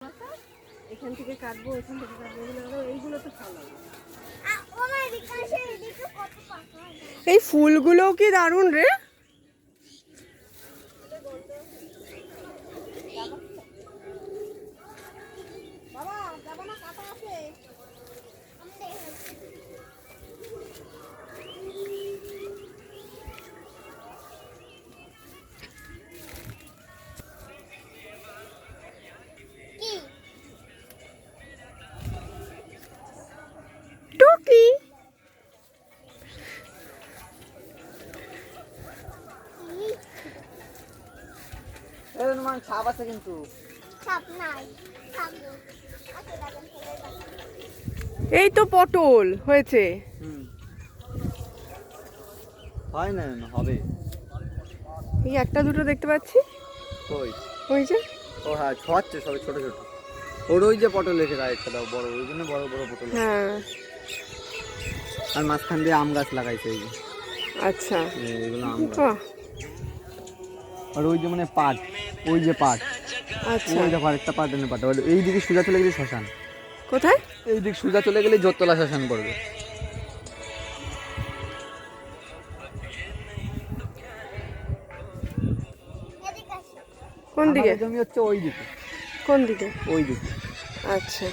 এখান থেকে কাটবো, এখান থেকে কাটবো, এইগুলো তো ভালো। এই ফুলগুলো কি দারুণ রে। বাবা যাবো না, কাটা আছে। টুকি ছাপ আছে কিন্তু এই তো পটল হয়েছে। হয় না, হবে। এই একটা দুটো দেখতে পাচ্ছি। কই? ওই যে। ও হ্যাঁ, ছড়াচ্ছে সবে ছোট ছোট। ওর ওই যে পটল রেখে একটা দাও, বড়, ওই জন্য বড় বড় পটল। হ্যাঁ আর মাঝখান দিয়ে আম গাছ লাগাইছে এই যে। আচ্ছা এগুলো আম গাছ। বাহ, আর ওই যে মানে পাট, ওই যে পাট, আচ্ছা ওই দেখো আরেকটা পাট এনে পাট। এই দিকে সোজা চলে গেলে শ্মশান। কোথায়? এই দিক সোজা চলে গেলে জোরতলা শ্মশান পড়বে। কোন দিকে? জমি হচ্ছে ওই দিকে। কোন দিকে? ওই দিকে। আচ্ছা